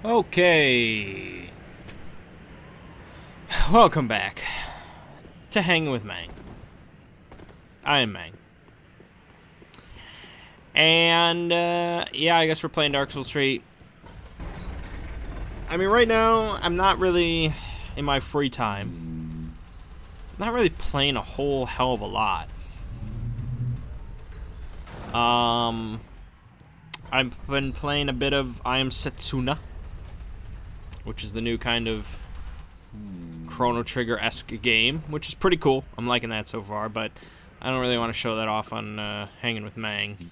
Okay. Welcome back to Hanging with Mangg. I am Mangg. And, yeah, I guess we're playing Dark Souls 3. I mean, right now, I'm not really, in my free time, not really playing a whole hell of a lot. I've been playing a bit of I Am Setsuna, which is the new kind of Chrono Trigger-esque game, which is pretty cool. I'm liking that so far, but I don't really want to show that off on Hanging with Mangg.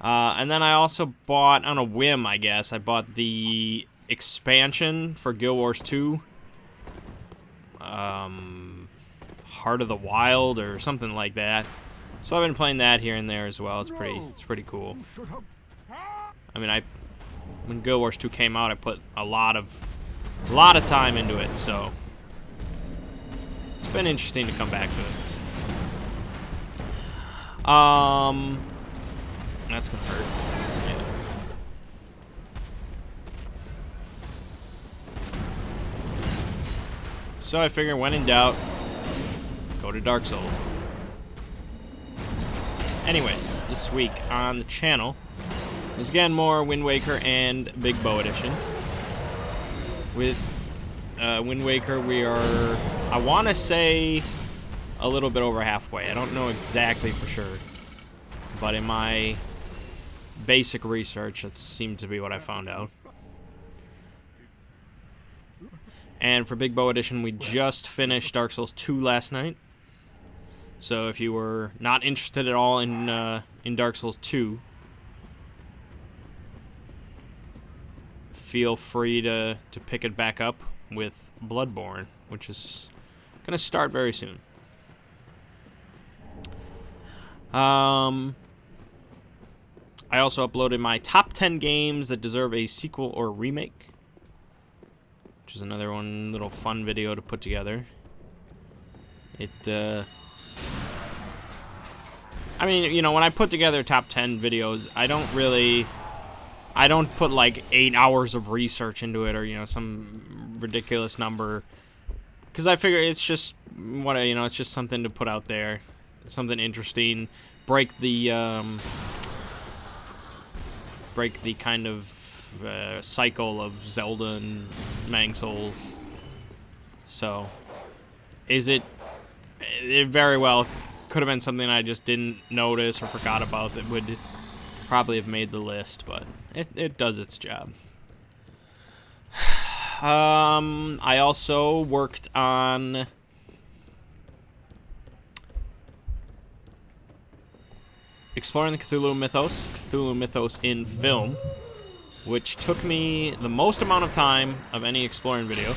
And then I also bought, on a whim, I guess, I bought the expansion for Guild Wars 2. Heart of the Wild or something like that. So I've been playing that here and there as well. It's pretty cool. I mean, when Guild Wars 2 came out, I put a lot of time into it, so it's been interesting to come back to it. That's gonna hurt. Yeah. So I figure, when in doubt, go to Dark Souls. Anyways, this week on the channel is again more Wind Waker and Big Bow Edition. With Wind Waker, we are, I want to say, a little bit over halfway. I don't know exactly for sure, but in my basic research, that seemed to be what I found out. And for Big Bow Edition, we just finished Dark Souls 2 last night. So if you were not interested at all in Dark Souls 2, feel free to pick it back up with Bloodborne, which is going to start very soon. I also uploaded my top 10 games that deserve a sequel or remake, which is another one little fun video to put together. I mean, you know, when I put together top 10 videos, I don't put like 8 hours of research into it, or, you know, some ridiculous number, because I figure it's just it's just something to put out there, something interesting, break the kind of cycle of Zelda and Mangg Souls. So, it very well could have been something I just didn't notice or forgot about that would probably have made the list, but it does its job. I also worked on exploring the Cthulhu Mythos in film, which took me the most amount of time of any exploring video.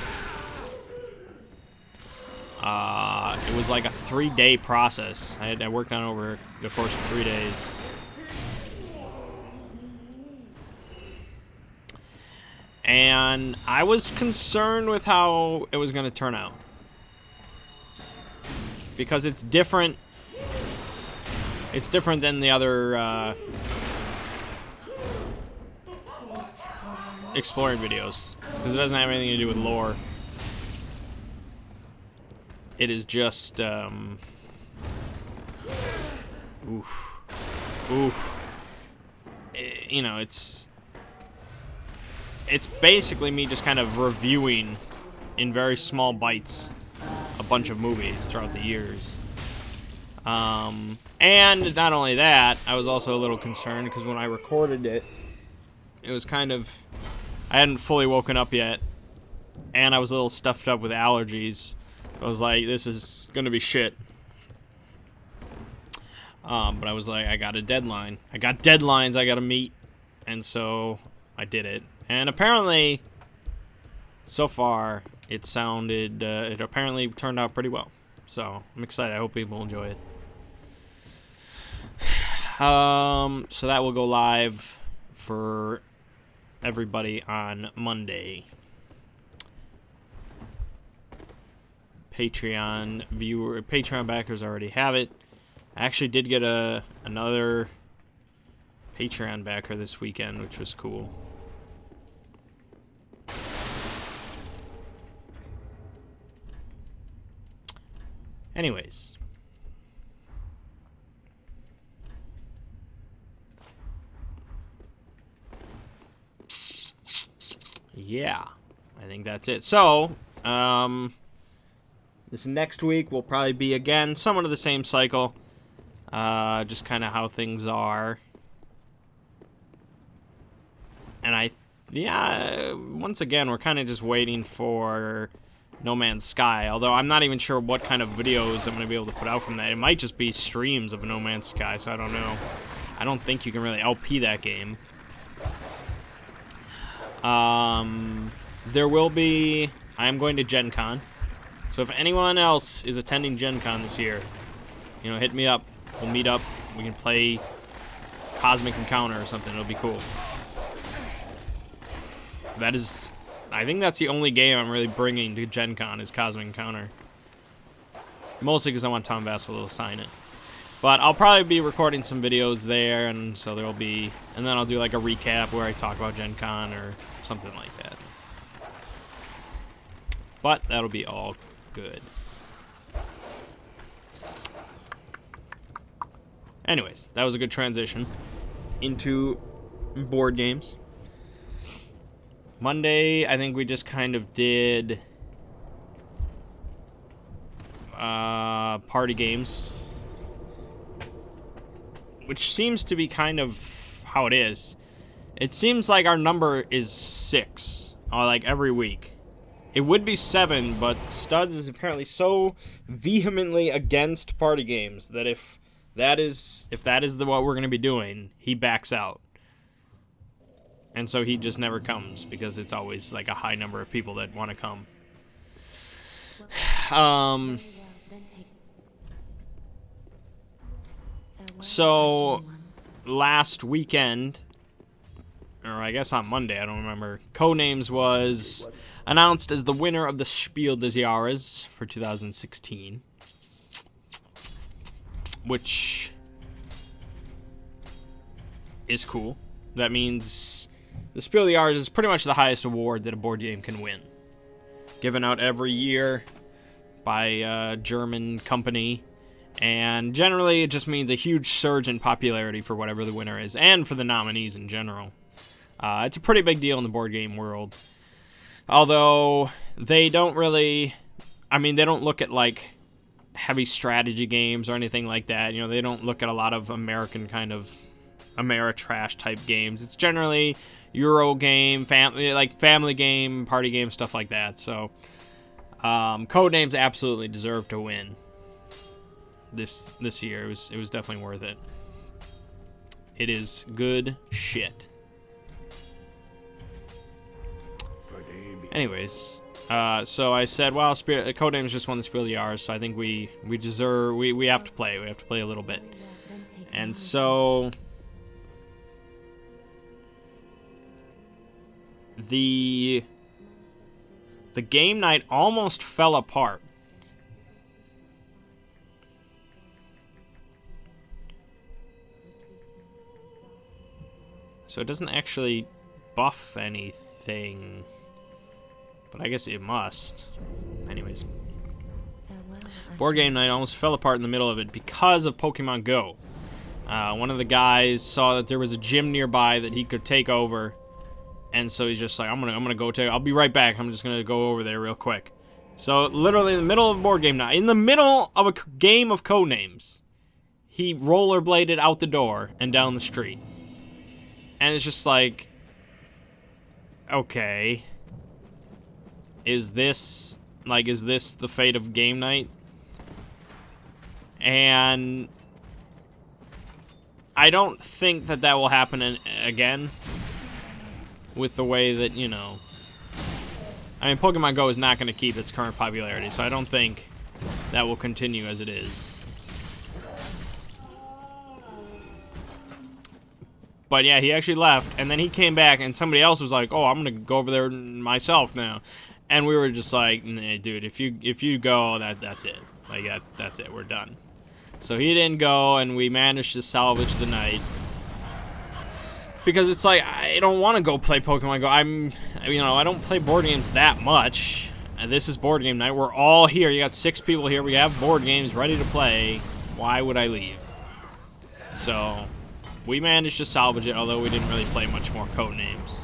It was like a 3-day process. I worked on it over the course of 3 days. And I was concerned with how it was going to turn out, because it's different. It's different than the other exploring videos, because it doesn't have anything to do with lore. It is just, you know, it's basically me just kind of reviewing in very small bites a bunch of movies throughout the years. And not only that, I was also a little concerned because when I recorded it, it was kind of, I hadn't fully woken up yet, and I was a little stuffed up with allergies. I was like, this is gonna be shit. But I was like, I got a deadline. I got deadlines I gotta meet, and so I did it. And apparently, so far, it apparently turned out pretty well. So I'm excited. I hope people enjoy it. So that will go live for everybody on Monday. Patreon backers already have it. I actually did get another Patreon backer this weekend, which was cool. Anyways. Yeah, I think that's it. So, this next week will probably be, again, somewhat of the same cycle. Just kind of how things are. And once again, we're kind of just waiting for No Man's Sky. Although I'm not even sure what kind of videos I'm going to be able to put out from that. It might just be streams of No Man's Sky, so I don't know. I don't think you can really LP that game. There will be... I am going to Gen Con. So if anyone else is attending Gen Con this year, you know, hit me up. We'll meet up. We can play Cosmic Encounter or something. It'll be cool. That is... I think that's the only game I'm really bringing to Gen Con is Cosmic Encounter. Mostly because I want Tom Vassallo to sign it. But I'll probably be recording some videos there, and so there'll be... And then I'll do like a recap where I talk about Gen Con or something like that. But that'll be all good. Anyways, that was a good transition into board games. Monday, I think we just kind of did party games, which seems to be kind of how it is. It seems like our number is 6, like every week. It would be 7, but Studs is apparently so vehemently against party games that if that is what we're going to be doing, he backs out. And so he just never comes because it's always like a high number of people that want to come. So last weekend, or I guess on Monday, I don't remember, Codenames was announced as the winner of the Spiel des Jahres for 2016, which is cool. That means the Spiel des Jahres is pretty much the highest award that a board game can win, given out every year by a German company, and generally it just means a huge surge in popularity for whatever the winner is, and for the nominees in general. It's a pretty big deal in the board game world. Although, they don't really... I mean, they don't look at, like, heavy strategy games or anything like that. You know, they don't look at a lot of American kind of Ameritrash type games. It's generally Euro game, family game, party game, stuff like that. So, Codenames absolutely deserve to win this year. It was definitely worth it. It is good shit. Anyways, so I said, well, Codenames just won the Spiel des Jahres, so I think we deserve, we have to play. We have to play a little bit. And so the game night almost fell apart. So it doesn't actually buff anything. But I guess it must. Anyways. Board game night almost fell apart in the middle of it because of Pokemon Go. One of the guys saw that there was a gym nearby that he could take over. And so he's just like, I'm gonna go take... I'll be right back. I'm just gonna go over there real quick. So literally in the middle of board game night, in the middle of a game of Codenames, he rollerbladed out the door and down the street. And it's just like, okay... Is this the fate of game night? And I don't think that will happen again with the way that, you know... I mean, Pokemon Go is not going to keep its current popularity, so I don't think that will continue as it is. But yeah, he actually left, and then he came back, and somebody else was like, oh, I'm going to go over there myself now. And we were just like, nah, dude, if you go, that's it. Like, that's it. We're done. So he didn't go, and we managed to salvage the night. Because it's like, I don't want to go play Pokemon Go. I don't play board games that much. And this is board game night. We're all here. You got 6 people here. We have board games ready to play. Why would I leave? So, we managed to salvage it, although we didn't really play much more Codenames.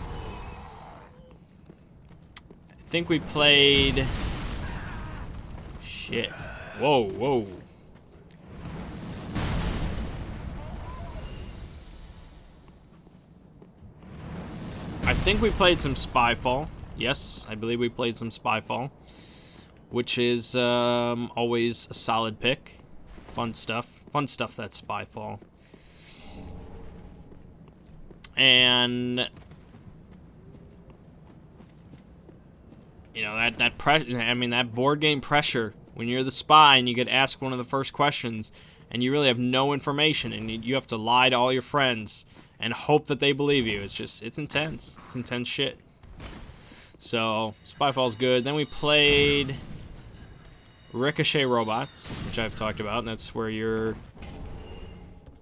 I think we played... Shit. Whoa, whoa. I think we played some Spyfall. Yes, I believe we played some Spyfall, which is always a solid pick. Fun stuff. Fun stuff, that's Spyfall. And you know, that pressure, I mean, that board game pressure when you're the spy and you get asked one of the first questions and you really have no information and you have to lie to all your friends and hope that they believe you. It's just, it's intense. It's intense shit. So, Spyfall's good. Then we played Ricochet Robots, which I've talked about, and that's where you're...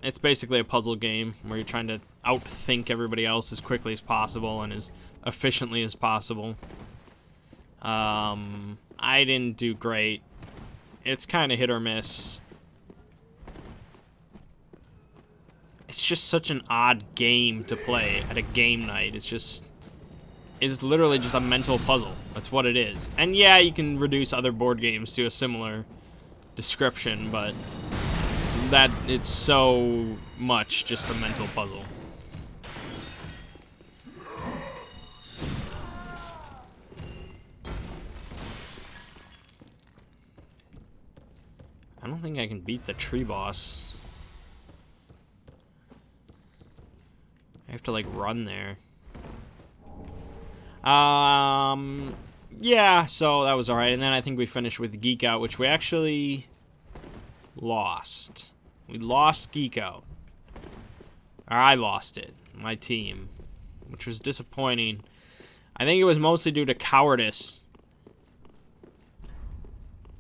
It's basically a puzzle game where you're trying to outthink everybody else as quickly as possible and as efficiently as possible. I didn't do great. It's kind of hit or miss. It's just such an odd game to play at a game night. It's literally just a mental puzzle. That's what it is. And yeah, you can reduce other board games to a similar description, but that it's so much just a mental puzzle. I don't think I can beat the tree boss. I have to like run there. Yeah, so that was alright. And then I think we finished with Geek Out, which we actually lost. We lost Geek Out. Or I lost it. My team. Which was disappointing. I think it was mostly due to cowardice.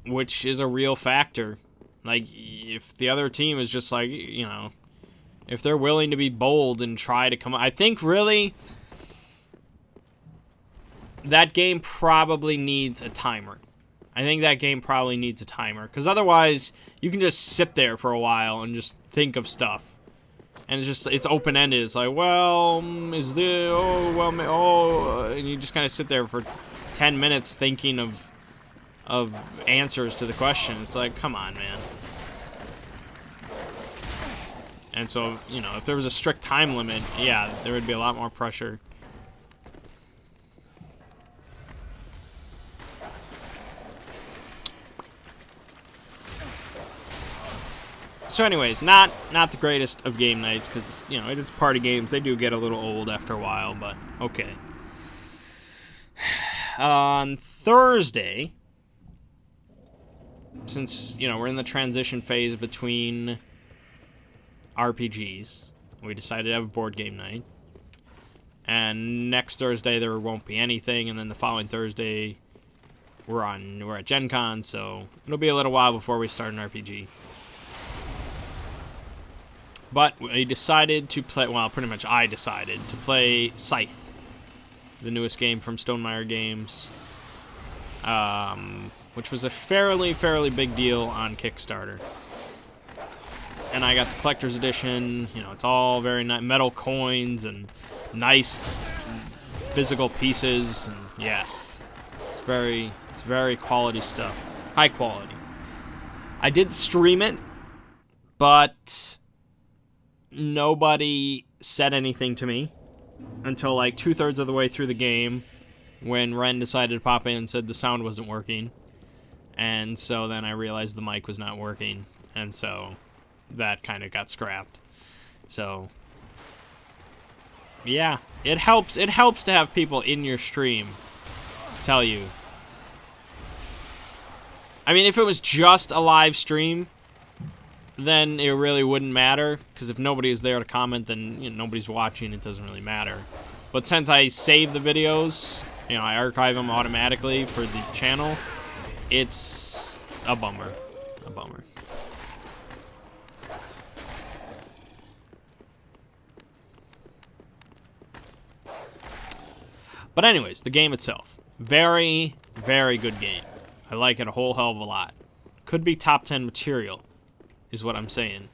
Which is a real factor. Like, if the other team is just like, you know, if they're willing to be bold and try to come... I think, really... that game probably needs a timer. I think that game probably needs a timer. Because otherwise, you can just sit there for a while and just think of stuff. And it's open-ended. It's like, well, is this... Oh, well, and you just kind of sit there for 10 minutes thinking of answers to the question. It's like, come on, man. And so, you know, if there was a strict time limit, yeah, there would be a lot more pressure. So anyways, not the greatest of game nights, because, you know, it's party games. They do get a little old after a while, but okay. On Thursday, since, you know, we're in the transition phase between RPGs, we decided to have a board game night. And next Thursday there won't be anything, and then the following Thursday we're at Gen Con, so it'll be a little while before we start an RPG. But we decided to play, well, pretty much I decided to play Scythe, the newest game from Stonemaier Games, which was a fairly big deal on Kickstarter. And I got the collector's edition. You know, it's all very nice, metal coins and nice physical pieces. And yes, it's very quality stuff, high quality. I did stream it, but nobody said anything to me until like 2/3 of the way through the game, when Ren decided to pop in and said the sound wasn't working. And so then I realized the mic was not working, and so that kind of got scrapped. So yeah, it helps to have people in your stream to tell you. I mean, if it was just a live stream, then it really wouldn't matter, because if nobody is there to comment, then, you know, nobody's watching, it doesn't really matter. But since I save the videos, you know, I archive them automatically for the channel, it's a bummer. A bummer. But anyways, the game itself. Very Very good game. I like it a whole hell of a lot. Could be top 10 material, is what I'm saying.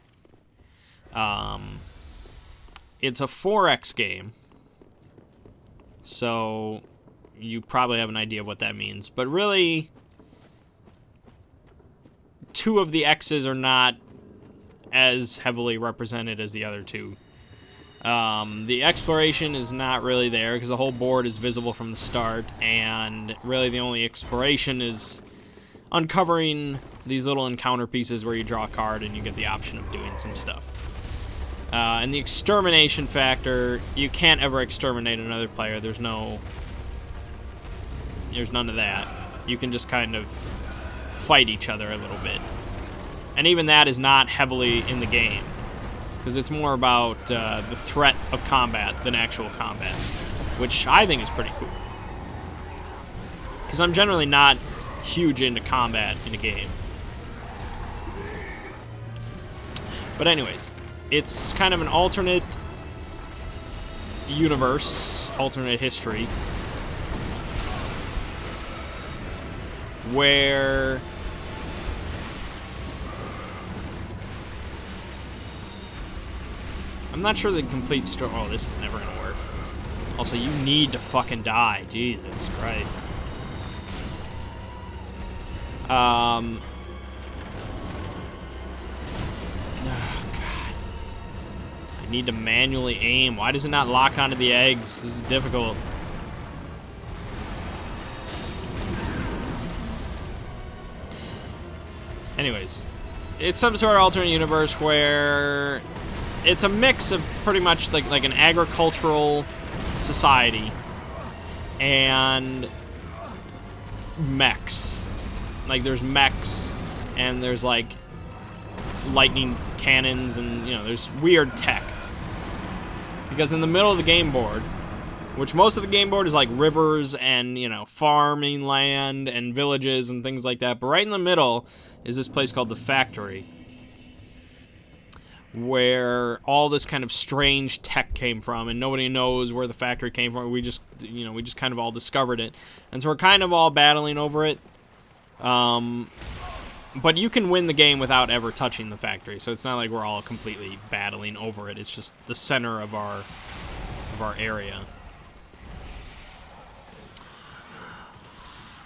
It's a 4X game, so you probably have an idea of what that means. But really, 2 of the X's are not as heavily represented as the other 2. The exploration is not really there because the whole board is visible from the start, and really the only exploration is uncovering these little encounter pieces where you draw a card and you get the option of doing some stuff. And the extermination factor, you can't ever exterminate another player. There's none of that. You can just kind of fight each other a little bit. And even that is not heavily in the game, because it's more about the threat of combat than actual combat, which I think is pretty cool. Because I'm generally not huge into combat in a game. But anyways, it's kind of an alternate universe, alternate history, where I'm not sure the complete story. Oh, this is never gonna work. Also, you need to fucking die. Jesus Christ. Oh, God. I need to manually aim. Why does it not lock onto the eggs? This is difficult. Anyways, it's some sort of alternate universe where it's a mix of pretty much like an agricultural society and mechs. Like, there's mechs and there's like lightning cannons and, you know, there's weird tech. Because in the middle of the game board, which most of the game board is like rivers and, you know, farming land and villages and things like that, but right in the middle is this place called the Factory, where all this kind of strange tech came from, and nobody knows where the factory came from. We just kind of all discovered it, and so we're kind of all battling over it. But you can win the game without ever touching the factory, so it's not like we're all completely battling over it. It's just the center of our area.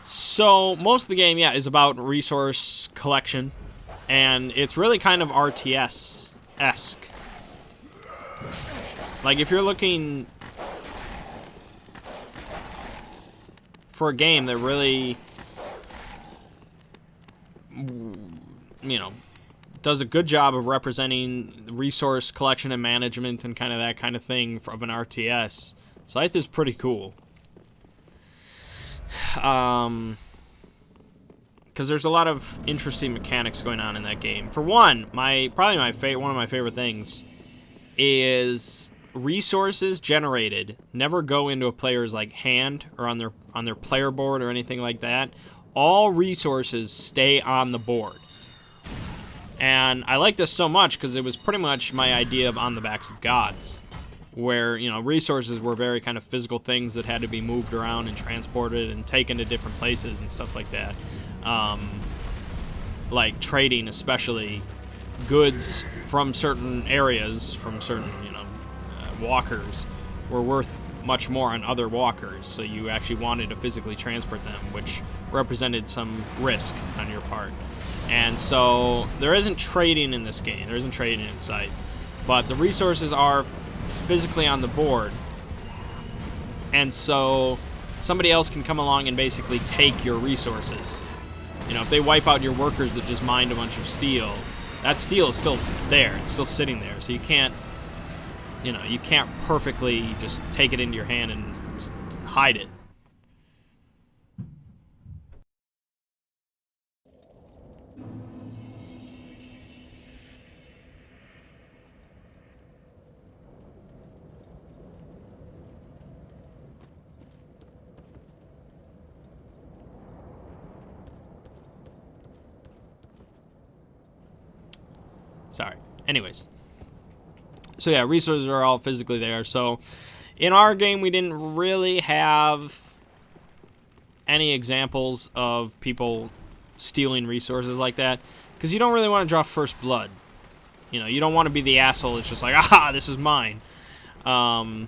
So most of the game, yeah, is about resource collection, and it's really kind of RTS-esque. Like, if you're looking for a game that really, you know, does a good job of representing resource collection and management and kind of that kind of thing of an RTS, Scythe is pretty cool. Because there's a lot of interesting mechanics going on in that game. For one, one of my favorite things is resources generated never go into a player's like hand or on their player board or anything like that. All resources stay on the board. And I like this so much because it was pretty much my idea of On the Backs of Gods, where, you know, resources were very kind of physical things that had to be moved around and transported and taken to different places and stuff like that. Like trading, especially goods from certain areas, from certain, you know, walkers, were worth much more on other walkers, so you actually wanted to physically transport them, which represented some risk on your part. And so there isn't trading in this game. There isn't trading in Scythe, but the resources are physically on the board, and so somebody else can come along and basically take your resources. You know, if they wipe out your workers that just mined a bunch of steel, that steel is still there. It's still sitting there, so you can't, you know, you can't perfectly just take it into your hand and hide it. Sorry. Anyways. So yeah, resources are all physically there. So in our game, we didn't really have any examples of people stealing resources like that, because you don't really want to draw first blood. You know, you don't want to be the asshole that's just like, ah, this is mine. But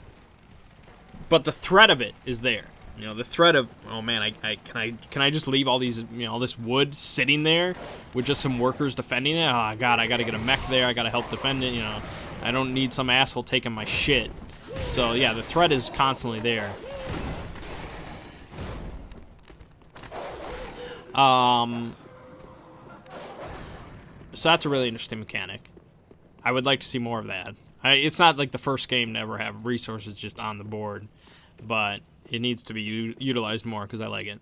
the threat of it is there. You know, the threat of, oh man, can I just leave all these, you know, all this wood sitting there with just some workers defending it? Oh god, I gotta get a mech there. I gotta help defend it. You know, I don't need some asshole taking my shit. So yeah, the threat is constantly there. So that's a really interesting mechanic. I would like to see more of that. It's not like the first game to ever have resources just on the board, but it needs to be utilized more because I like it.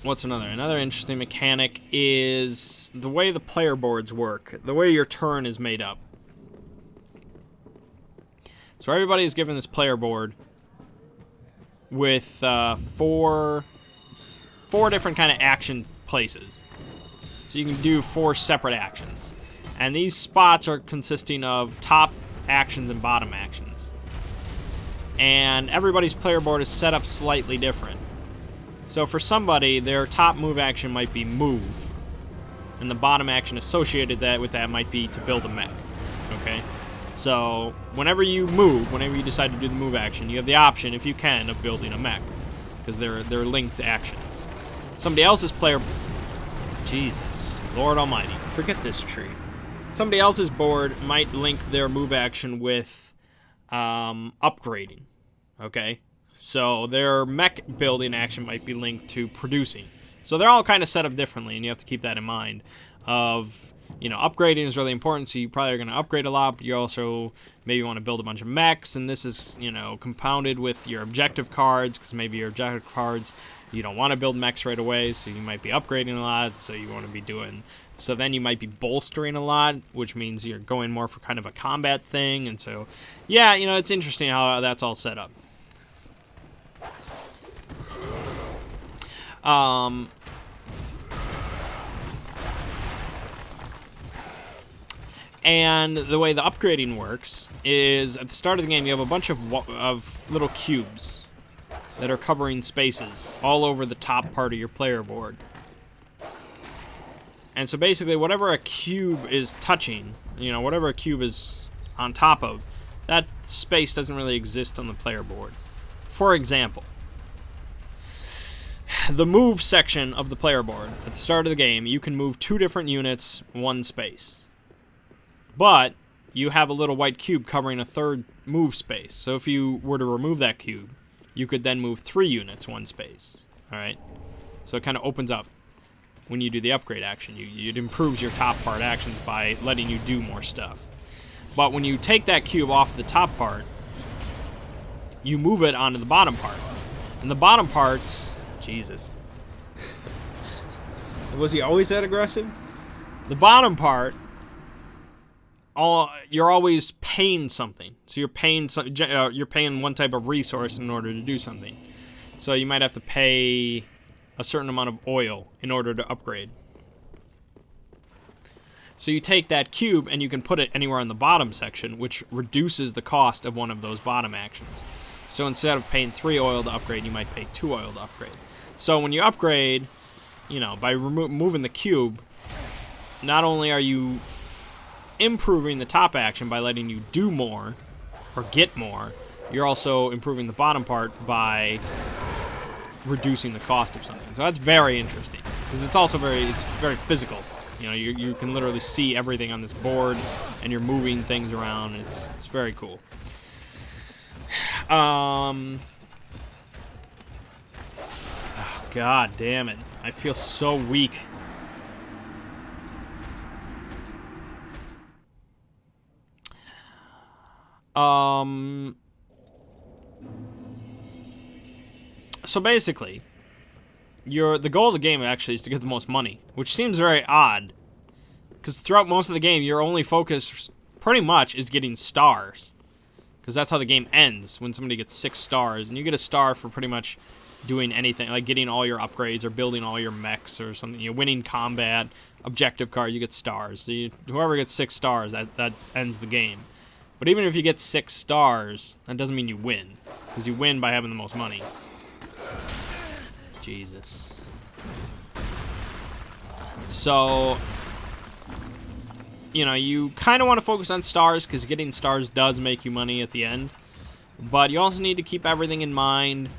What's another? Another interesting mechanic is the way the player boards work, the way your turn is made up. So everybody is given this player board with four different kind of action places. So you can do 4 separate actions. And these spots are consisting of top actions and bottom actions. And everybody's player board is set up slightly different. So for somebody, their top move action might be move. And the bottom action associated with that might be to build a mech. Okay? So whenever you move, whenever you decide to do the move action, you have the option, if you can, of building a mech. Because they're linked actions. Somebody else's player... Jesus, Lord Almighty, forget this tree. Somebody else's board might link their move action with upgrading, okay? So their mech building action might be linked to producing. So they're all kind of set up differently, and you have to keep that in mind. You know, upgrading is really important, so you probably are going to upgrade a lot, but you also maybe want to build a bunch of mechs, and this is, you know, compounded with your objective cards, because maybe your objective cards, you don't want to build mechs right away, so you might be upgrading a lot, so you want to be doing... So then you might be bolstering a lot, which means you're going more for kind of a combat thing, and so... Yeah, you know, it's interesting how that's all set up. And the way the upgrading works is, at the start of the game, you have a bunch of little cubes that are covering spaces all over the top part of your player board. And so basically, whatever a cube is touching, you know, whatever a cube is on top of, that space doesn't really exist on the player board. For example, the move section of the player board, at the start of the game, you can move 2 different units, 1 space. But you have a little white cube covering a 3rd move space. So if you were to remove that cube, you could then move 3 units, 1 space. Alright? So it kind of opens up when you do the upgrade action. It improves your top part actions by letting you do more stuff. But when you take that cube off the top part, you move it onto the bottom part. And the bottom parts... Jesus. Was he always that aggressive? The bottom part... you're always paying something. So you're paying one type of resource in order to do something. So you might have to pay a certain amount of oil in order to upgrade. So you take that cube and you can put it anywhere on the bottom section, which reduces the cost of one of those bottom actions. So instead of paying 3 oil to upgrade, you might pay 2 oil to upgrade. So when you upgrade, you know, by moving the cube, not only are you improving the top action by letting you do more or get more, you're also improving the bottom part by reducing the cost of something. So that's very interesting because it's also very physical. You know, you can literally see everything on this board and you're moving things around. It's very cool. Oh, God damn it. I feel so weak. So basically, the goal of the game actually is to get the most money, which seems very odd, because throughout most of the game, your only focus pretty much is getting stars, because that's how the game ends, when somebody gets 6 stars, and you get a star for pretty much doing anything, like getting all your upgrades or building all your mechs or something. You're winning combat, objective card, you get stars. So whoever gets 6 stars, that ends the game. But even if you get 6 stars, that doesn't mean you win. Because you win by having the most money. Jesus. So, you know, you kind of want to focus on stars because getting stars does make you money at the end. But you also need to keep everything in mind.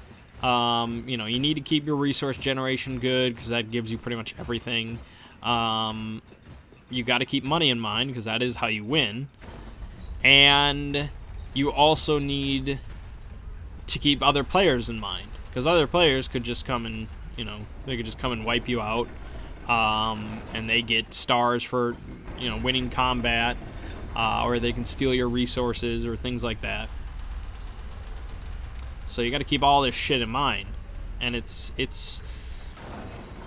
You know, you need to keep your resource generation good because that gives you pretty much everything. You got to keep money in mind because that is how you win. And you also need to keep other players in mind because other players could just come and, you know, they could just come and wipe you out. And they get stars for, you know, winning combat, or they can steal your resources or things like that. So you got to keep all this shit in mind. And it's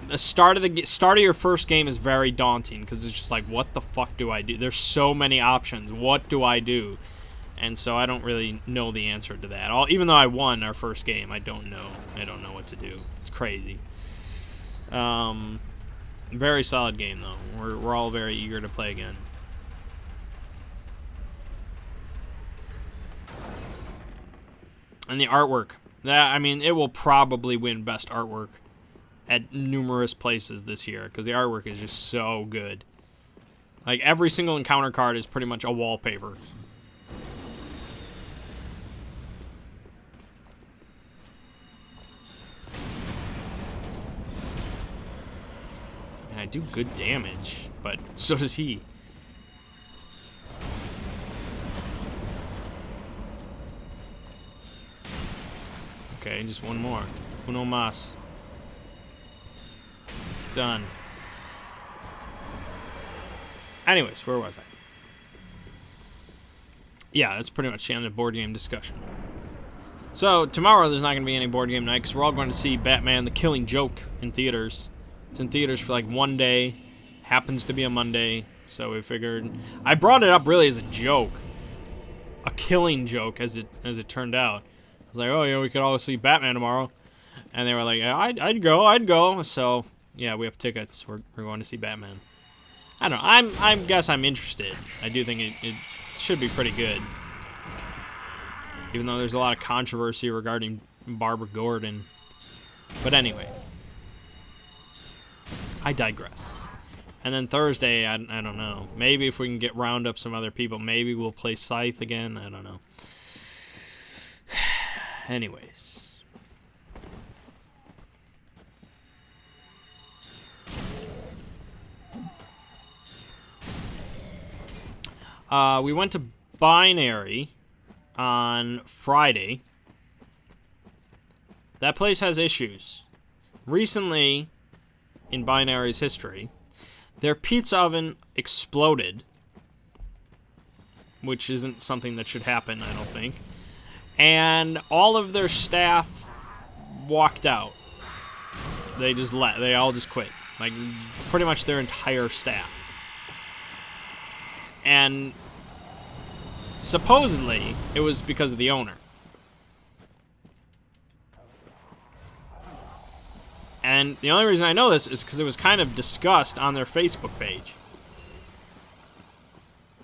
the start of your first game is very daunting because it's just like, what the fuck do I do? There's so many options. What do I do? And so I don't really know the answer to that. Even though I won our first game, I don't know. I don't know what to do. It's crazy. Very solid game though. We're all very eager to play again. And the artwork. That, I mean, it will probably win best artwork at numerous places this year because the artwork is just so good. Like every single encounter card is pretty much a wallpaper. And I do good damage, but so does he. Okay, just one more. Uno más. Done. Anyways, where was I? Yeah, that's pretty much the end of board game discussion. So, tomorrow there's not going to be any board game night because we're all going to see Batman the Killing Joke in theaters. It's in theaters for like one day. Happens to be a Monday, so we figured... I brought it up really as a joke. A killing joke, as it turned out. I was like, oh, yeah, we could all see Batman tomorrow. And they were like, I'd go. So, yeah, we have tickets. We're going to see Batman. I don't know. I guess I'm interested. I do think it should be pretty good. Even though there's a lot of controversy regarding Barbara Gordon. But anyway. I digress. And then Thursday, I don't know. Maybe if we can round up some other people, maybe we'll play Scythe again. I don't know. Anyways. We went to Binary on Friday. That place has issues. Recently, in Binary's history, their pizza oven exploded, which isn't something that should happen, I don't think. And all of their staff walked out. They all just quit. Like, pretty much their entire staff. And supposedly, it was because of the owner. And the only reason I know this is because it was kind of discussed on their Facebook page.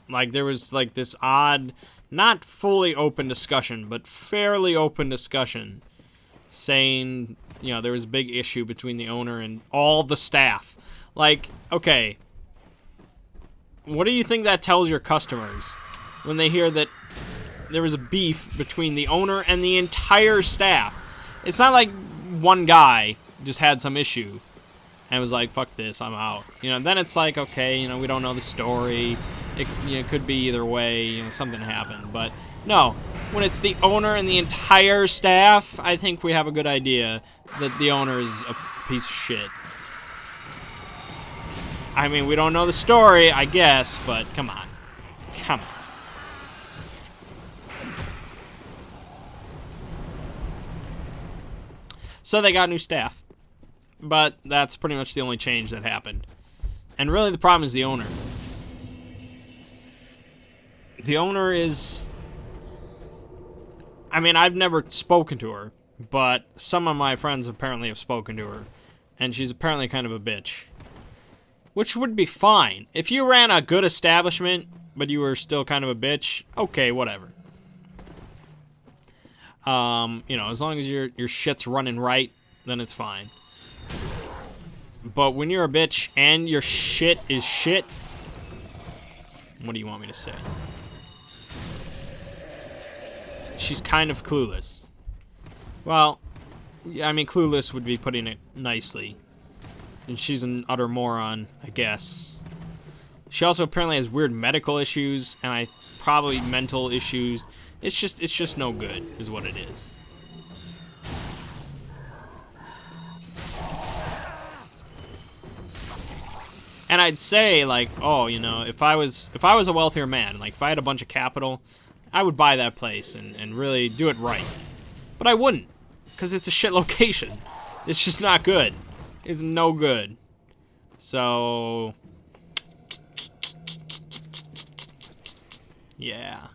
Like, there was, like, this odd, not fully open discussion, but fairly open discussion saying, you know, there was a big issue between the owner and all the staff. Like, okay, what do you think that tells your customers when they hear that there was a beef between the owner and the entire staff? It's not like one guy just had some issue and was like, fuck this, I'm out. You know, then it's like, okay, you know, we don't know the story. It could be either way, you know, something happened. But no, when it's the owner and the entire staff, I think we have a good idea that the owner is a piece of shit. I mean, we don't know the story, I guess, but come on. Come on. So they got new staff. But that's pretty much the only change that happened. And really the problem is the owner. The owner is... I mean, I've never spoken to her, but some of my friends apparently have spoken to her. And she's apparently kind of a bitch. Which would be fine. If you ran a good establishment, but you were still kind of a bitch, okay, whatever. You know, as long as your shit's running right, then it's fine. But when you're a bitch and your shit is shit, what do you want me to say? She's kind of clueless. Well, I mean, clueless would be putting it nicely. And she's an utter moron, I guess. She also apparently has weird medical issues, and probably mental issues. It's just no good, is what it is. And I'd say, like, oh, you know, if I was a wealthier man, like if I had a bunch of capital, I would buy that place and really do it right. But I wouldn't, because it's a shit location. It's just not good. It's no good. So, yeah.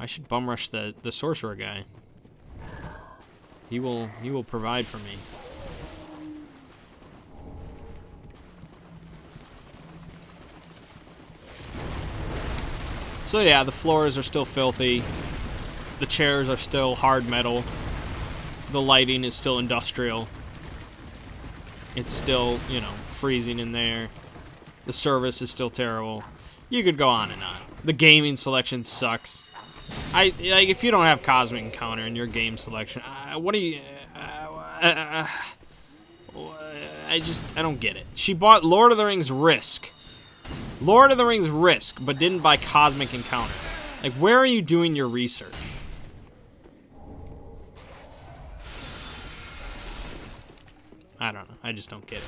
I should bum rush the sorcerer guy. He will provide for me. So yeah, the floors are still filthy. The chairs are still hard metal. The lighting is still industrial. It's still, you know, freezing in there. The service is still terrible. You could go on and on. The gaming selection sucks. Like, if you don't have Cosmic Encounter in your game selection, what do you... I don't get it. She bought Lord of the Rings Risk. Lord of the Rings Risk, but didn't buy Cosmic Encounter. Like, where are you doing your research? I don't know. I just don't get it.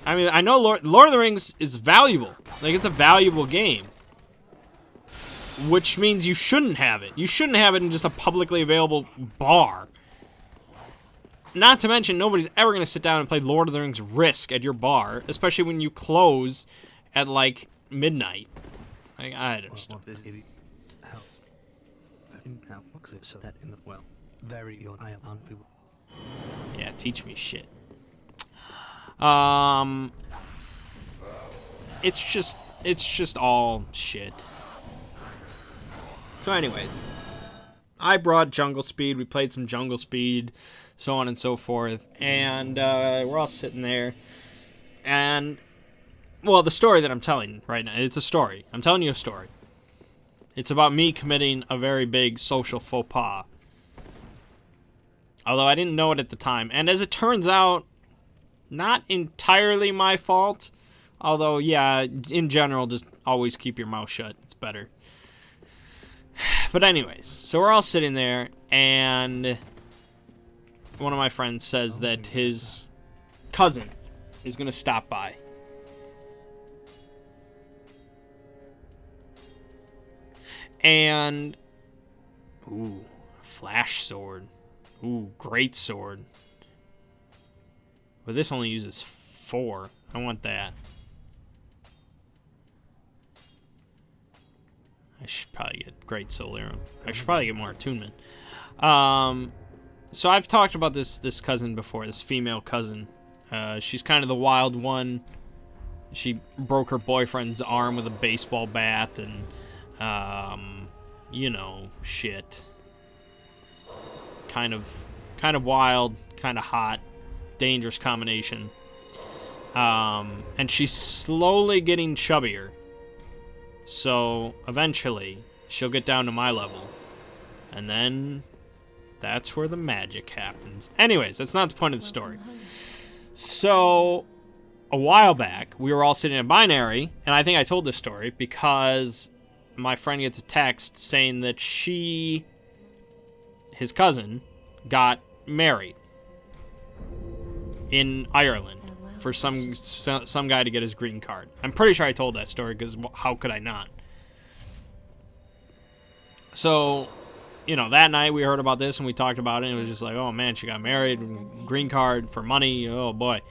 I mean, I know Lord of the Rings is valuable. Like, it's a valuable game. Which means you shouldn't have it. You shouldn't have it in just a publicly available bar. Not to mention, nobody's ever going to sit down and play Lord of the Rings Risk at your bar, especially when you close at, like, midnight. Like, I don't understand. Yeah, teach me shit. It's just all shit. So anyways, I brought Jungle Speed. We played some Jungle Speed, so on and so forth. And we're all sitting there. And, well, the story that I'm telling right now, it's a story. I'm telling you a story. It's about me committing a very big social faux pas. Although I didn't know it at the time. And as it turns out, not entirely my fault. Although, yeah, in general, just always keep your mouth shut. It's better. But anyways, so we're all sitting there, and one of my friends says that his cousin is going to stop by. And, ooh, flash sword. Ooh, great sword. But this only uses 4. I want that. I should probably get Great Soul Arrow. I should probably get more attunement. So I've talked about this cousin before, this female cousin. She's kind of the wild one. She broke her boyfriend's arm with a baseball bat and, you know, shit. Kind of wild, kind of hot, dangerous combination. And she's slowly getting chubbier. So, eventually, she'll get down to my level. And then, that's where the magic happens. Anyways, that's not the point of the story. So, a while back, we were all sitting in Binary, and I think I told this story because my friend gets a text saying that his cousin, got married in Ireland for some guy to get his green card. I'm pretty sure I told that story because how could I not? So, you know, that night we heard about this and we talked about it and it was just like, oh man, she got married, green card for money, oh boy.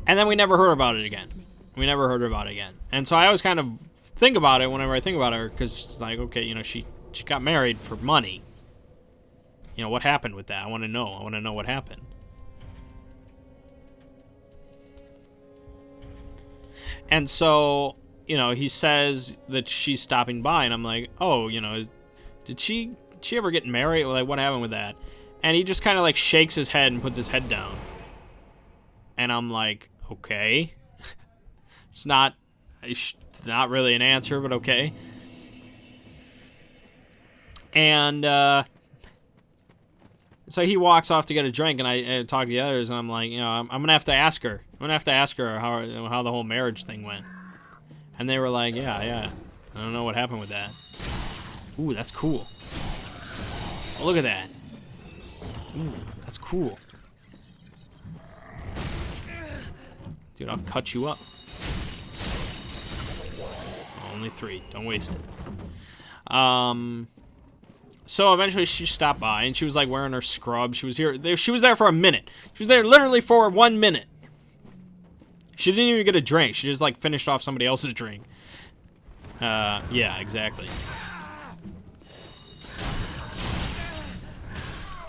And then we never heard about it again. And so I always kind of think about it whenever I think about her because it's like, okay, you know, she got married for money. You know, what happened with that? I want to know what happened. And so, you know, he says that she's stopping by, and I'm like, oh, you know, did she ever get married? Like, what happened with that? And he just kind of like shakes his head and puts his head down. And I'm like, okay. It's not really an answer, but okay. And so he walks off to get a drink, and I talk to the others, and I'm like, you know, I'm gonna have to ask her. I'm gonna have to ask her how the whole marriage thing went. And they were like, yeah. I don't know what happened with that. Ooh, that's cool. Oh, look at that. Ooh, that's cool. Dude, I'll cut you up. Only 3. Don't waste it. So eventually she stopped by, and she was like wearing her scrubs. She was here. She was there for a minute. She was there literally for 1 minute. She didn't even get a drink. She just like finished off somebody else's drink. Yeah, exactly.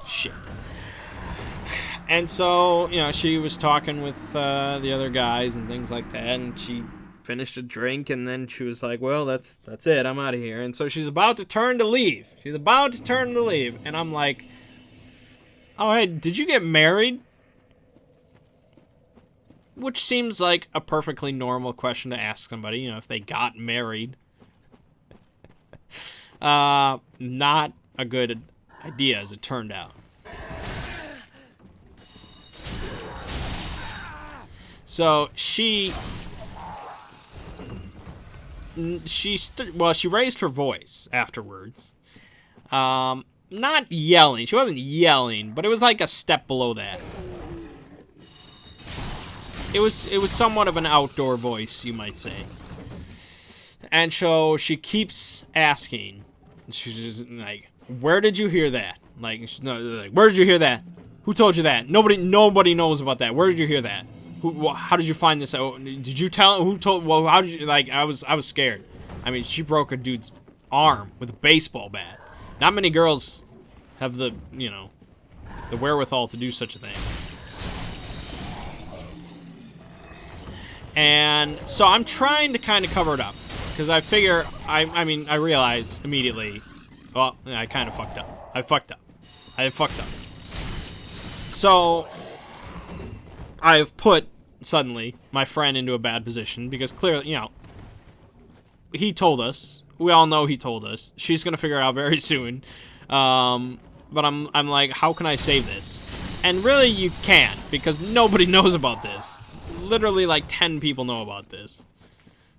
Shit. And so, you know, she was talking with the other guys and things like that, and she finished a drink, and then she was like, well, that's it. I'm out of here. And so she's about to turn to leave. And I'm like, oh, hey, did you get married? Which seems like a perfectly normal question to ask somebody, you know, if they got married. Not a good idea, as it turned out. So she raised her voice afterwards. Not yelling. She wasn't yelling, but it was like a step below that. It was somewhat of an outdoor voice, you might say. And so she keeps asking. She's just like, "Where did you hear that? Like, where did you hear that? Who told you that? Nobody knows about that. Where did you hear that? How did you find this out? Did you tell? Who told? Well, how did you? Like, I was scared. I mean, she broke a dude's arm with a baseball bat. Not many girls have the, you know, the wherewithal to do such a thing. And so I'm trying to kind of cover it up, because I figure, I mean, I realize immediately, well, I kind of fucked up. I fucked up. So I've put, suddenly, my friend into a bad position, because clearly, you know, he told us. We all know he told us. She's going to figure it out very soon. But I'm like, how can I save this? And really, you can't, because nobody knows about this. Literally, like, 10 people know about this.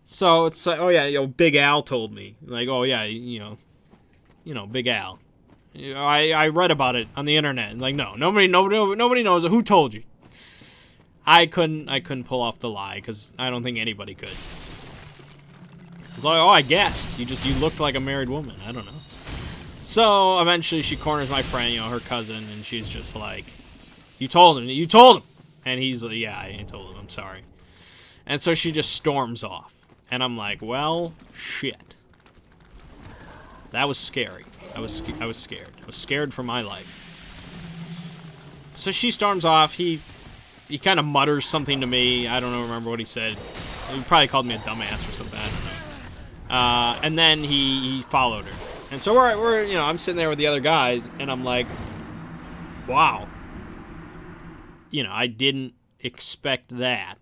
So it's like, oh yeah, yo, Big Al told me. Like, oh yeah, you know, Big Al. You know, I read about it on the internet. Like, no, nobody knows it. Who told you? I couldn't pull off the lie, because I don't think anybody could. It's like, oh, I guessed. You looked like a married woman. I don't know. So eventually she corners my friend, you know, her cousin, and she's just like, you told him. And he's like, yeah, I told him, I'm sorry. And so she just storms off. And I'm like, well, shit. That was scary. I was scared. I was scared for my life. So she storms off. He kind of mutters something to me. I don't remember what he said. He probably called me a dumbass or something. I don't know. And then he followed her. And so we're you know, I'm sitting there with the other guys, and I'm like, wow. You know, I didn't expect that.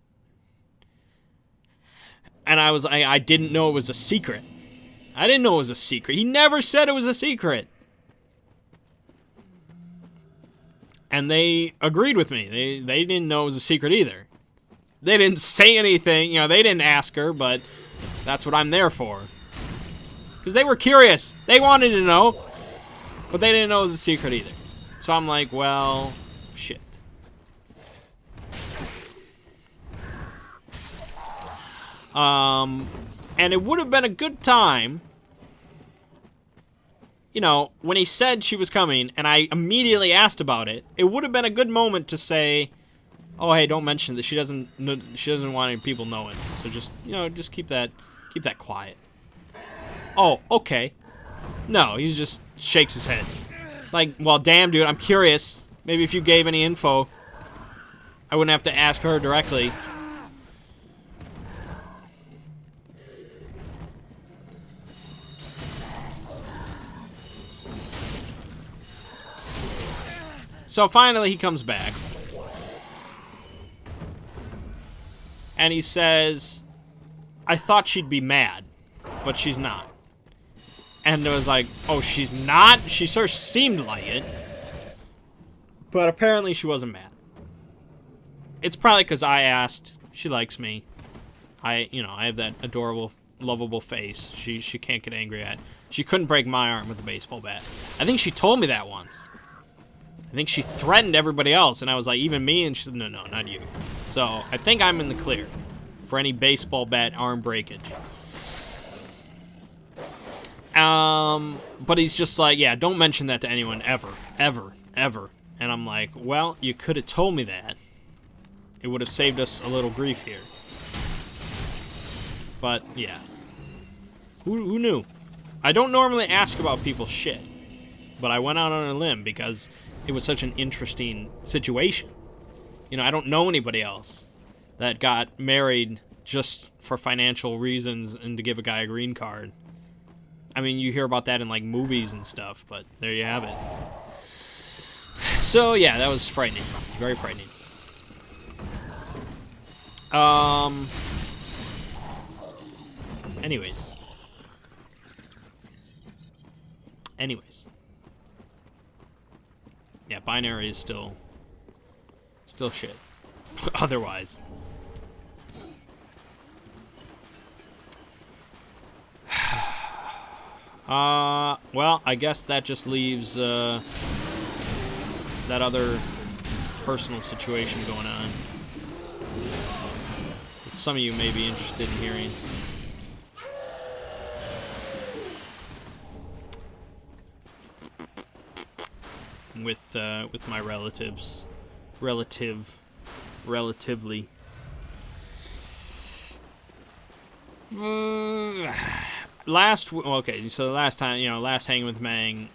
And I didn't know it was a secret. I didn't know it was a secret. He never said it was a secret. And they agreed with me. They didn't know it was a secret either. They didn't say anything. You know, they didn't ask her, but that's what I'm there for. Because they were curious. They wanted to know. But they didn't know it was a secret either. So I'm like, well, shit. And it would have been a good time, you know, when he said she was coming, and I immediately asked about it, it would have been a good moment to say, oh, hey, don't mention that. She doesn't want any people knowing. So just, you know, just keep that quiet. Oh, okay. No, he just shakes his head. It's like, well, damn, dude, I'm curious. Maybe if you gave any info, I wouldn't have to ask her directly. So finally he comes back. And he says, I thought she'd be mad, but she's not. And it was like, oh, she's not? She sort of seemed like it. But apparently she wasn't mad. It's probably because I asked. She likes me. I have that adorable, lovable face she can't get angry at. She couldn't break my arm with a baseball bat. I think she told me that once. I think she threatened everybody else, and I was like, even me? And she said, no, not you. So I think I'm in the clear for any baseball bat arm breakage. But he's just like, yeah, don't mention that to anyone ever. And I'm like, well, you could have told me that. It would have saved us a little grief here. But, yeah. Who knew? I don't normally ask about people's shit. But I went out on a limb because it was such an interesting situation. You know, I don't know anybody else that got married just for financial reasons and to give a guy a green card. I mean, you hear about that in, like, movies and stuff, but there you have it. So, yeah, that was frightening. Very frightening. Anyways. Yeah, binary is still shit. Otherwise. Well, I guess that just leaves, that other personal situation going on that some of you may be interested in hearing. With my relatives. Relatively. Okay, so the last time, last hanging with Mangg,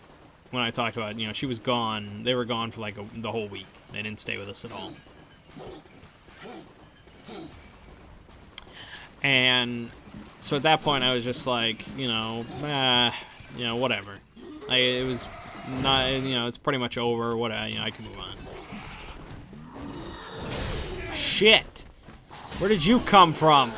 when I talked about, she was gone. They were gone for like the whole week. They didn't stay with us at all. And so at that point, I was just like, whatever. It was not, it's pretty much over. I can move on. Shit! Where did you come from?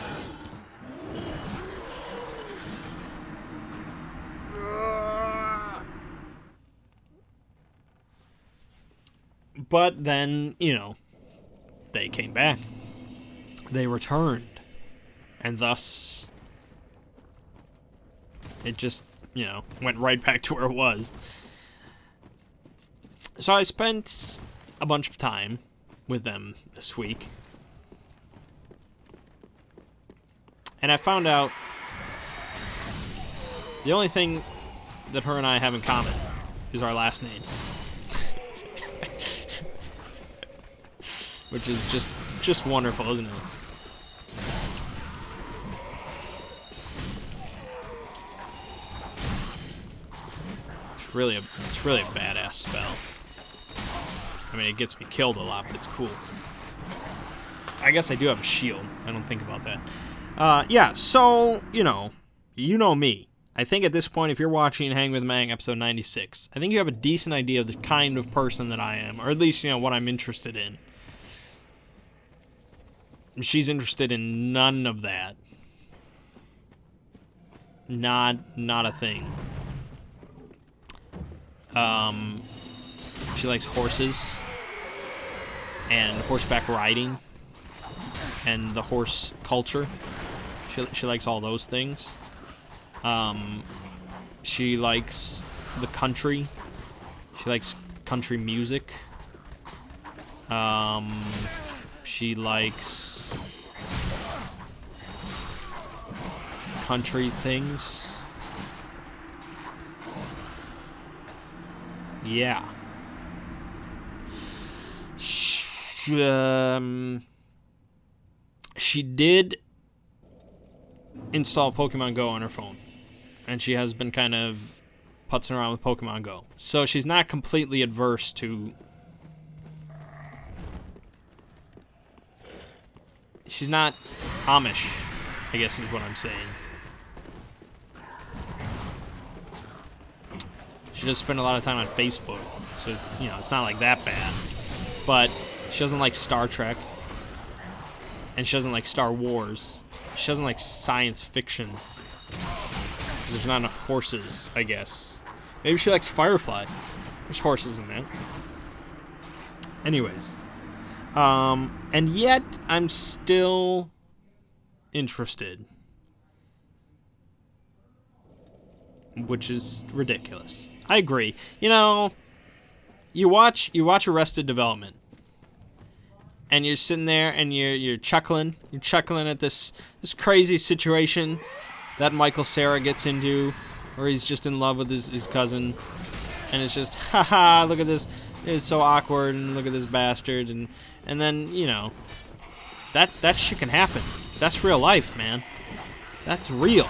But then, they came back. They returned. And thus, it just, went right back to where it was. So I spent a bunch of time with them this week. And I found out the only thing that her and I have in common is our last name. Which is just wonderful, isn't it? It's really a badass spell. I mean, it gets me killed a lot, but it's cool. I guess I do have a shield. I don't think about that. Yeah, so, you know me. I think at this point, if you're watching Hang with Mangg episode 96, I think you have a decent idea of the kind of person that I am, or at least, what I'm interested in. She's interested in none of that. Not a thing. She likes horses and horseback riding and the horse culture. She likes all those things. She likes the country. She likes country music. She likes country things. Yeah. She did install Pokemon Go on her phone. And she has been kind of putzing around with Pokemon Go. So she's not completely adverse to... She's not Amish, I guess is what I'm saying. She does spend a lot of time on Facebook, so you know, it's not like that bad. But she doesn't like Star Trek, and she doesn't like Star Wars. She doesn't like science fiction. There's not enough horses, I guess. Maybe she likes Firefly. There's horses in that. Anyways. And yet, I'm still interested. Which is ridiculous. I agree. You know, you watch Arrested Development. And you're sitting there and you're chuckling. You're chuckling at this crazy situation that Michael Cera gets into, where he's just in love with his cousin, and it's just, haha, look at this, it's so awkward, and look at this bastard, and then, you know, that shit can happen. That's real life, man. That's real.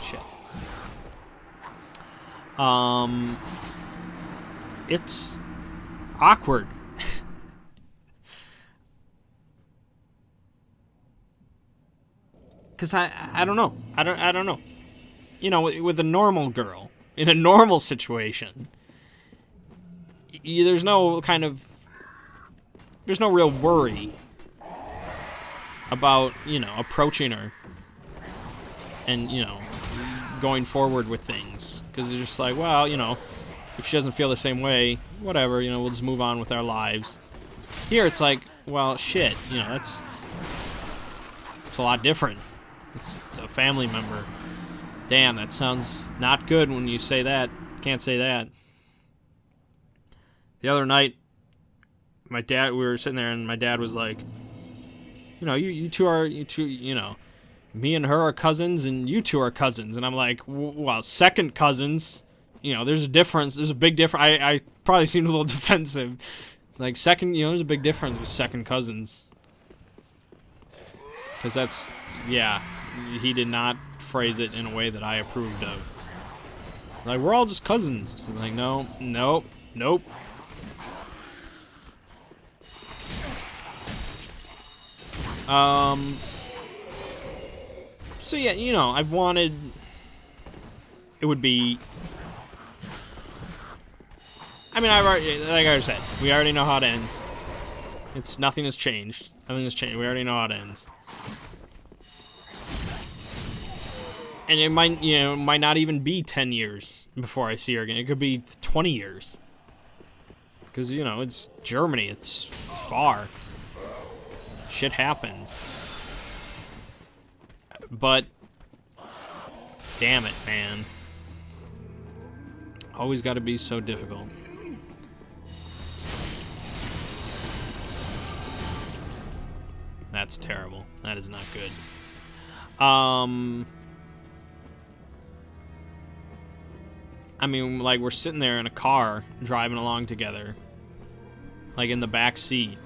Shit. It's awkward. Cause I don't know. I don't know. You know, with a normal girl in a normal situation, there's no real worry about, you know, approaching her and, you know, going forward with things. Because you're just like, well, you know, if she doesn't feel the same way, whatever, you know, we'll just move on with our lives. Here it's like, well, shit, you know, it's a lot different. It's a family member. Damn, that sounds not good when you say that. Can't say that. The other night, we were sitting there, and my dad was like, you know, you two, you know, me and her are cousins, and you two are cousins. And I'm like, well, second cousins, you know, there's a difference. There's a big difference. I probably seemed a little defensive. It's like, second, you know, there's a big difference with second cousins. Because that's, yeah, he did not phrase it in a way that I approved of. Like, we're all just cousins. He's like, no, nope, nope. So yeah, you know, I've wanted, it would be, I mean, I've already, like I said, we already know how it ends. Nothing has changed. Nothing has changed. We already know how it ends. And it might, you know, might not even be 10 years before I see her again. It could be 20 years. Because, you know, it's Germany. It's far. Shit happens. But, damn it, man. Always got to be so difficult. That's terrible. That is not good. I mean, like, we're sitting there in a car, driving along together, like, in the back seat,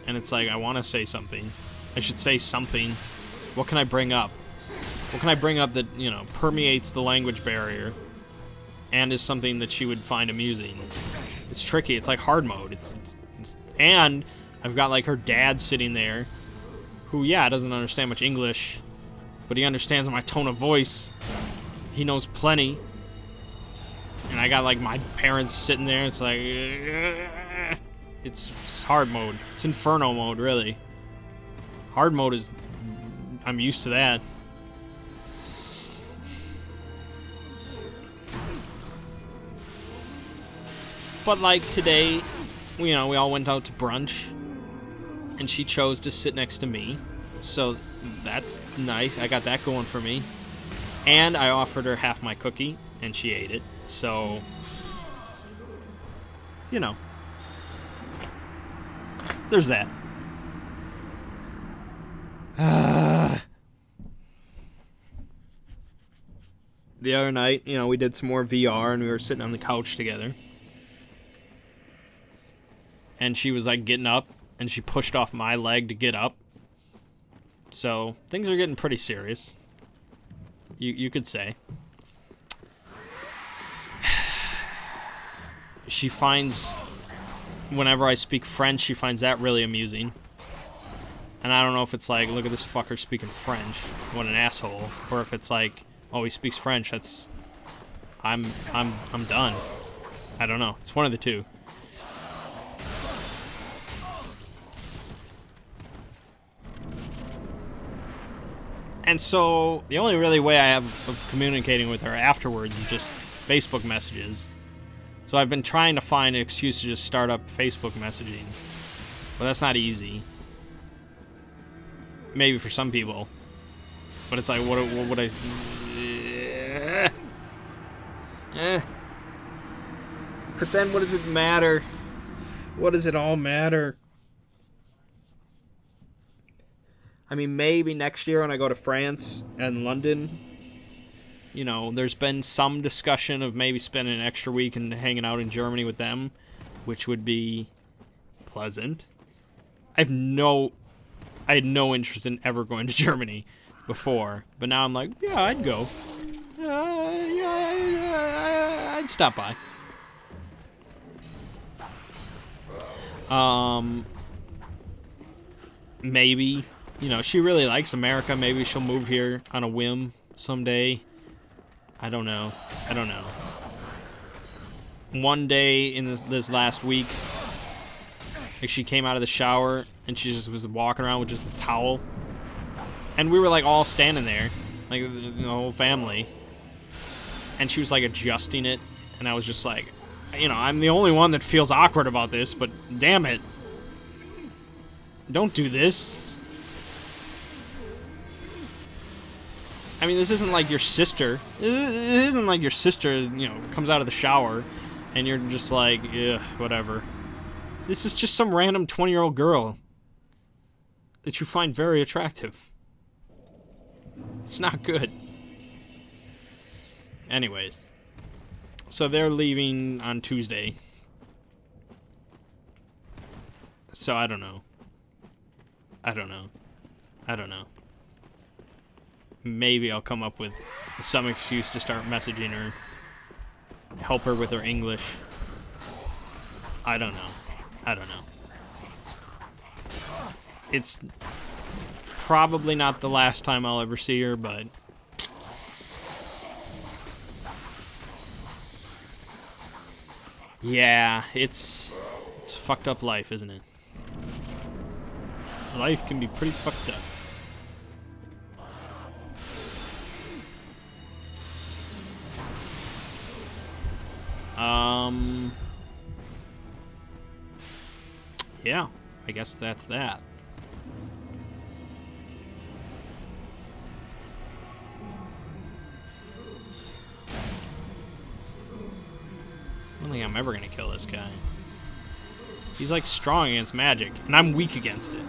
and it's like, I want to say something. I should say something. What can I bring up? What can I bring up that, you know, permeates the language barrier and is something that she would find amusing? It's tricky. It's like hard mode. And I've got, like, her dad sitting there who, yeah, doesn't understand much English, but he understands my tone of voice. He knows plenty. And I got, like, my parents sitting there. It's like, it's hard mode. It's inferno mode, really. Hard mode is, I'm used to that. But, like, today, you know, we all went out to brunch, and she chose to sit next to me. So that's nice. I got that going for me. And I offered her half my cookie, and she ate it. So, you know, there's that. The other night, you know, we did some more VR, and we were sitting on the couch together. And she was, like, getting up, and she pushed off my leg to get up. So, things are getting pretty serious. You could say. She finds, whenever I speak French, she finds that really amusing. And I don't know if it's like, look at this fucker speaking French, what an asshole. Or if it's like, oh, he speaks French. That's I'm done. I don't know. It's one of the two. And so the only really way I have of communicating with her afterwards is just Facebook messages. So I've been trying to find an excuse to just start up Facebook messaging. But that's not easy. Maybe for some people. But it's like, what would I... But then what does it matter? What does it all matter? I mean, maybe next year when I go to France and London, you know, there's been some discussion of maybe spending an extra week and hanging out in Germany with them, which would be pleasant. I had no interest in ever going to Germany before, but now I'm like, yeah, I'd go. I'd stop by. Maybe, you know, she really likes America. Maybe she'll move here on a whim someday. I don't know. One day in this last week, like, she came out of the shower and she just was walking around with just a towel. And we were like all standing there, like the whole family. And she was like adjusting it. And I was just like, you know, I'm the only one that feels awkward about this, but damn it. Don't do this. I mean, this isn't like your sister. It isn't like your sister, you know, comes out of the shower and you're just like, yeah, whatever. This is just some random 20-year-old girl that you find very attractive. It's not good. Anyways. So they're leaving on Tuesday. So I don't know. Maybe I'll come up with some excuse to start messaging her. Help her with her English. I don't know. It's probably not the last time I'll ever see her, but... yeah, it's fucked up life, isn't it? Life can be pretty fucked up. Yeah, I guess that's that. I don't think I'm ever gonna kill this guy. He's like strong against magic, and I'm weak against it.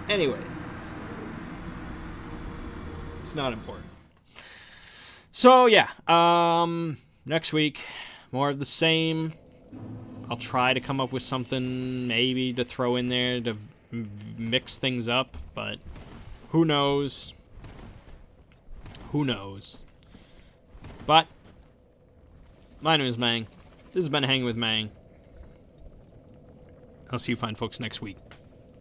Anyway. It's not important. So, yeah. Next week, more of the same. I'll try to come up with something maybe to throw in there to mix things up, but who knows? But my name is Mangg. This has been Hanging with Mangg. I'll see you fine folks next week.